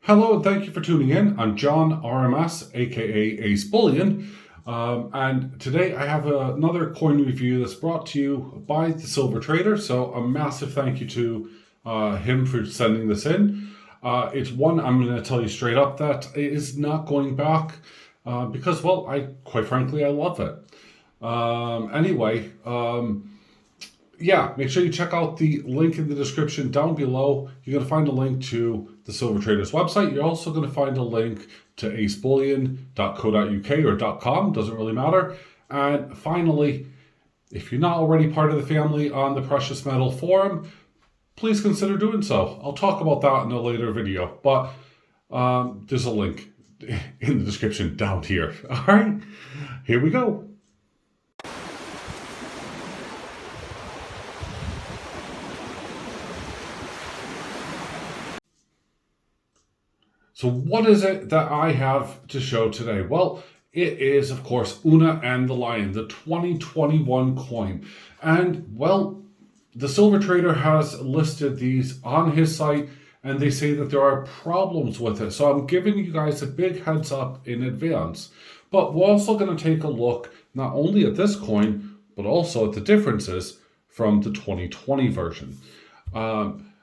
Hello and thank you for tuning in. I'm John RMS, aka AceBullion, and today I have another coin review that's brought to you by the Silver Trader. So a massive thank you to him for sending this in. It's one I'm going to tell you straight up that it is not going back because, well, quite frankly I love it. Anyway. Yeah, make sure you check out the link in the description down below. You're going to find a link to the Silver Traders website. You're also going to find a link to acebullion.co.uk or .com, doesn't really matter. And finally, if you're not already part of the family on the Precious Metal Forum, please consider doing so. I'll talk about that in a later video, but there's a link in the description down here. All right, here we go. So what is it that I have to show today? Well, it is, of course, Una and the Lion, the 2021 coin. And, well, the Silver Trader has listed these on his site, and they say that there are problems with it. So I'm giving you guys a big heads up in advance. But we're also going to take a look not only at this coin, but also at the differences from the 2020 version.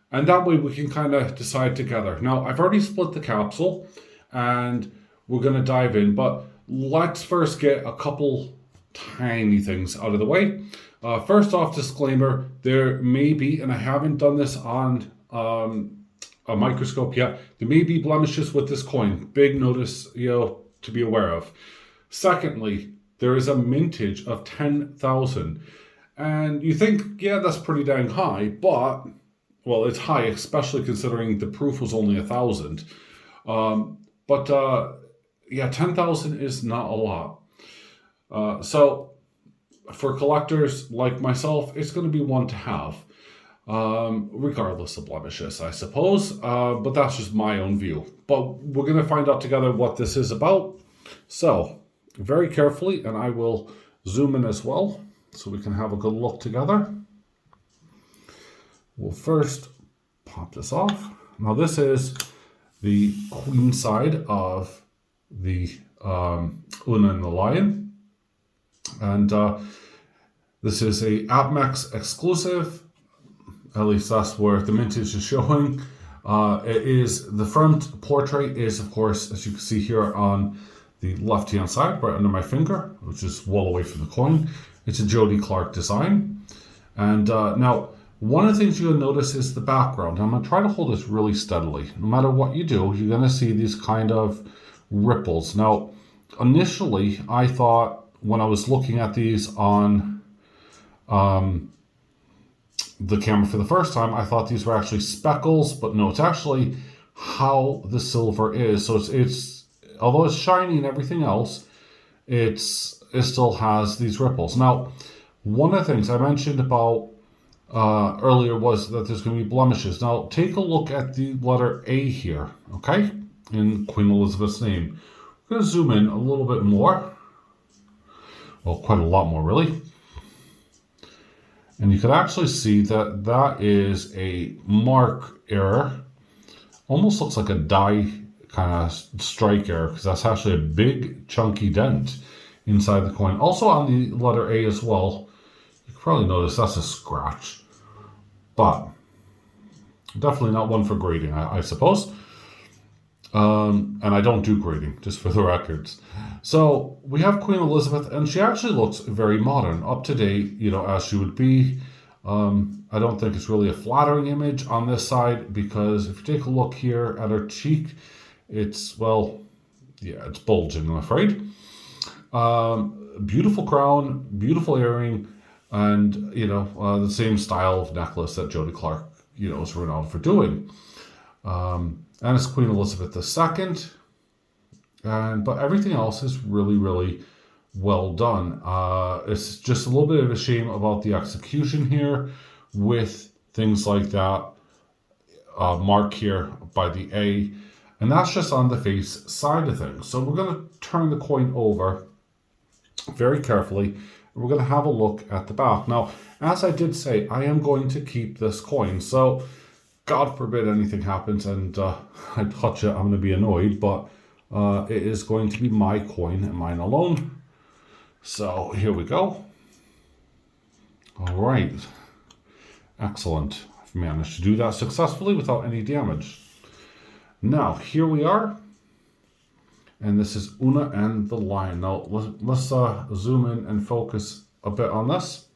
And that way we can kind of decide together. Now, I've already split the capsule and we're going to dive in, but let's first get a couple tiny things out of the way. First off, disclaimer, there may be, and I haven't done this on a microscope yet, there may be blemishes with this coin. Big notice, to be aware of. Secondly, there is a mintage of 10,000. And you think, yeah, that's pretty dang high, but... well, it's high, especially considering the proof was only 1,000. Yeah, 10,000 is not a lot. So for collectors like myself, it's going to be one to have, regardless of blemishes, I suppose. But that's just my own view. But we're going to find out together what this is about. So very carefully, and I will zoom in as well so we can have a good look together. We'll first pop this off. Now this is the queen side of the Una and the Lion. And this is a APMEX exclusive. At least that's where the mintage is showing. It is, the front portrait is, of course, as you can see here on the left-hand side, right under my finger, which is well away from the coin. It's a Jody Clark design. And now, one of the things you'll notice is the background. I'm going to try to hold this really steadily. No matter what you do, you're going to see these kind of ripples. Now, initially, I thought when I was looking at these on the camera for the first time, I thought these were actually speckles, but no, it's actually how the silver is. So it's although it's shiny and everything else, it still has these ripples. Now, one of the things I mentioned about earlier was that there's going to be blemishes. Now, take a look at the letter A here, okay, in Queen Elizabeth's name. We're going to zoom in a little bit more. Well, quite a lot more, really. And you can actually see that that is a mark error. Almost looks like a die kind of strike error, because that's actually a big, chunky dent inside the coin. Also on the letter A as well, you can probably notice that's a scratch, but definitely not one for grading, I suppose. And I don't do grading, just for the records. So we have Queen Elizabeth, and she actually looks very modern, up to date, as she would be. I don't think it's really a flattering image on this side, because if you take a look here at her cheek, it's, well, yeah, it's bulging, I'm afraid. Beautiful crown, beautiful earring, and the same style of necklace that Jody Clark is renowned for doing. And it's Queen Elizabeth II, but everything else is really, really well done. It's just a little bit of a shame about the execution here, with things like that mark here by the A, and that's just on the face side of things. So we're going to turn the coin over very carefully. We're going to have a look at the back. Now, as I did say, I am going to keep this coin. So God forbid anything happens and I touch it, I'm going to be annoyed, but it is going to be my coin and mine alone. So here we go. All right. Excellent. I've managed to do that successfully without any damage. Now, here we are. And this is Una and the Lion. Now, let's zoom in and focus a bit on this.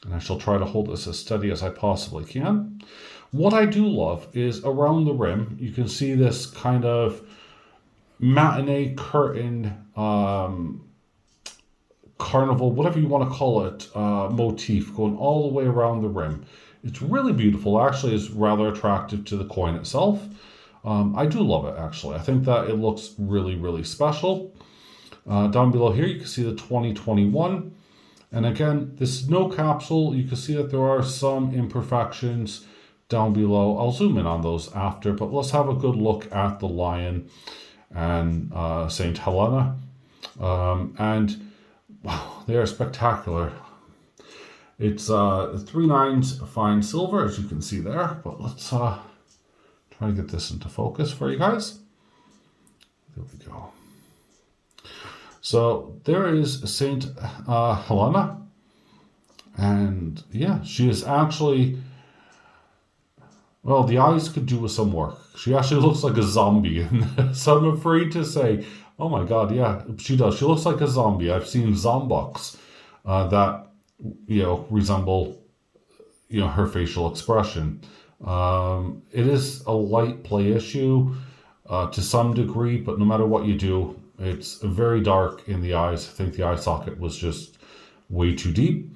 And I shall try to hold this as steady as I possibly can. What I do love is around the rim, you can see this kind of matinee curtain, carnival, whatever you want to call it, motif going all the way around the rim. It's really beautiful. Actually, it's rather attractive to the coin itself. I do love it, actually. I think that it looks really, really special. Down below here, you can see the 2021. And again, this is no capsule. You can see that there are some imperfections down below. I'll zoom in on those after, but let's have a good look at the Lion and St. Helena. And wow, they are spectacular. It's 3 nines fine silver, as you can see there, but let's try to get this into focus for you guys. There we go. So there is St. Helena. And yeah, she is actually, well, the eyes could do with some work. She actually looks like a zombie. So I'm afraid to say, oh my God, yeah, she does. She looks like a zombie. I've seen zombucks that, resemble, her facial expression. It is a light play issue to some degree, but no matter what you do, it's very dark in the eyes. I think the eye socket was just way too deep.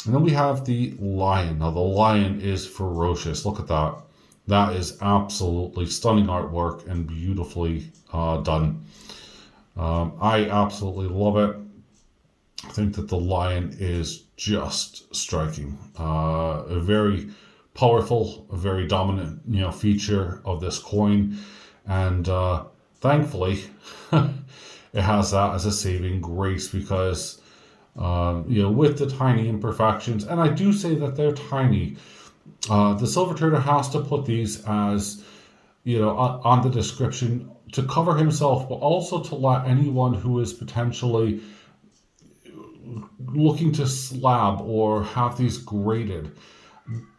And then we have the Lion. Now the Lion is ferocious. Look at that. That is absolutely stunning artwork and beautifully done. I absolutely love it. I think that the Lion is just striking. A very powerful, a very dominant, feature of this coin, and thankfully, it has that as a saving grace because, with the tiny imperfections, and I do say that they're tiny. The silver trader has to put these as, on the description to cover himself, but also to let anyone who is potentially looking to slab or have these graded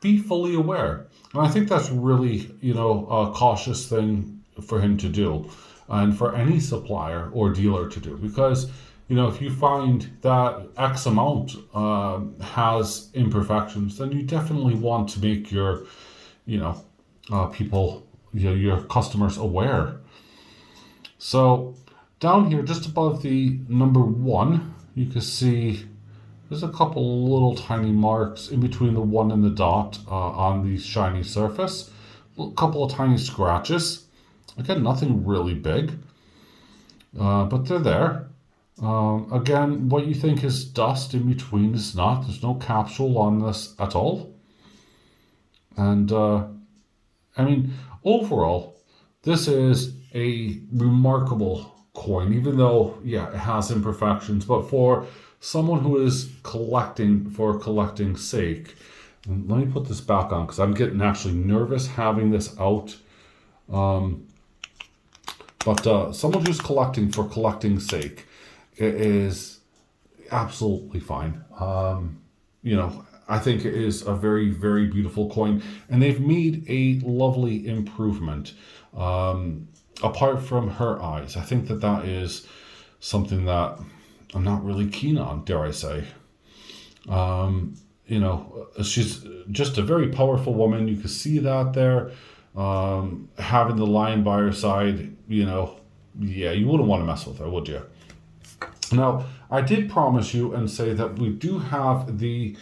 be fully aware. And I think that's really, a cautious thing for him to do and for any supplier or dealer to do, because, if you find that X amount has imperfections, then you definitely want to make your, people, your customers aware. So down here, just above the number 1, you can see there's a couple little tiny marks in between the 1 and the dot on the shiny surface. A couple of tiny scratches. Again, nothing really big, but they're there. Again, what you think is dust in between is not. There's no capsule on this at all. And, overall, this is a remarkable coin, even though, it has imperfections, but for someone who is collecting for collecting's sake, and let me put this back on because I'm getting actually nervous having this out. But someone who's collecting for collecting's sake, it is absolutely fine. I think it is a very, very beautiful coin, and they've made a lovely improvement. Apart from her eyes, I think that is something that I'm not really keen on, dare I say. She's just a very powerful woman. You can see that there. Having the Lion by her side, you wouldn't want to mess with her, would you? Now, I did promise you and say that we do have the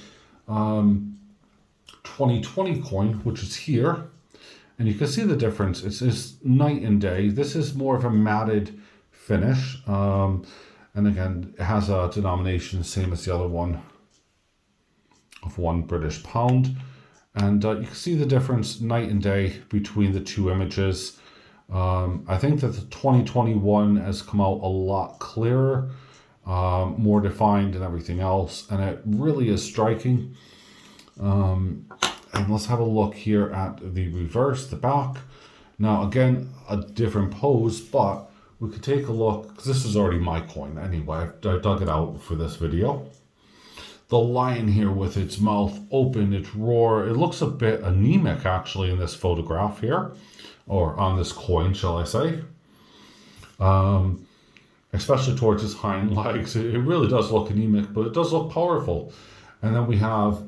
2020 coin, which is here. And you can see the difference. It's night and day. This is more of a matted finish. And again, it has a denomination same as the other one of £1 British. And you can see the difference night and day between the two images. I think that the 2021 has come out a lot clearer, more defined and everything else. And it really is striking. And let's have a look here at the reverse, the back. Now, again, a different pose, but we could take a look, because this is already my coin anyway. I dug it out for this video. The lion here with its mouth open, its roar. It looks a bit anemic, actually, in this photograph here, or on this coin, shall I say. Especially towards his hind legs. It really does look anemic, but it does look powerful. And then we have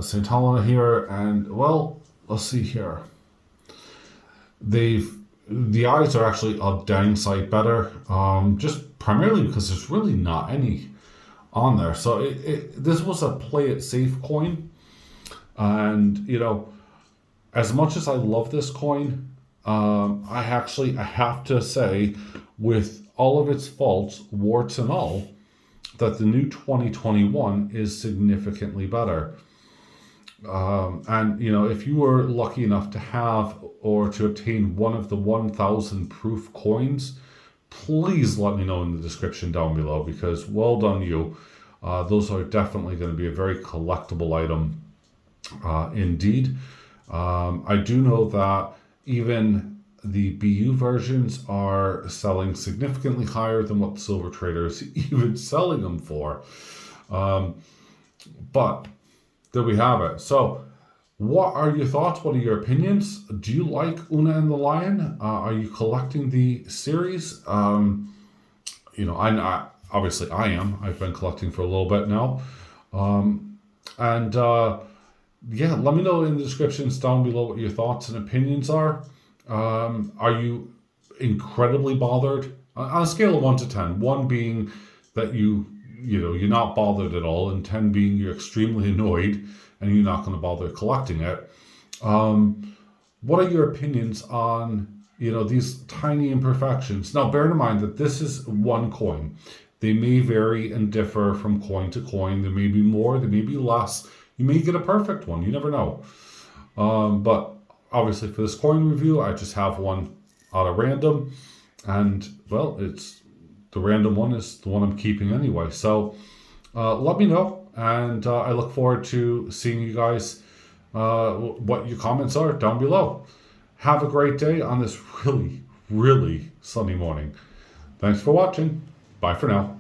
St. Helena here, and, well, let's see here. The eyes are actually a dang sight better, just primarily because there's really not any on there. So this was a play it safe coin. And, you know, as much as I love this coin, I have to say, with all of its faults, warts and all, that the new 2021 is significantly better. And, you know, if you were lucky enough to have or to obtain one of the 1,000 proof coins, please let me know in the description down below, because well done you. Those are definitely going to be a very collectible item indeed. I do know that even the BU versions are selling significantly higher than what the silver trader is even selling them for. But there we have it. So what are your thoughts? What are your opinions? Do you like Una and the Lion? Are you collecting the series? You know, obviously I am. I've been collecting for a little bit now. Yeah, let me know in the descriptions down below what your thoughts and opinions are. Are you incredibly bothered? On a scale of 1 to 10, 1 being that you're not bothered at all, and 10 being you're extremely annoyed and you're not going to bother collecting it. What are your opinions on, you know, these tiny imperfections? Now, bear in mind that this is one coin. They may vary and differ from coin to coin. There may be more, there may be less. You may get a perfect one. You never know. But obviously for this coin review, I just have one out of random. And, well, the random one is the one I'm keeping anyway. So let me know. And I look forward to seeing you guys, what your comments are down below. Have a great day on this really, really sunny morning. Thanks for watching. Bye for now.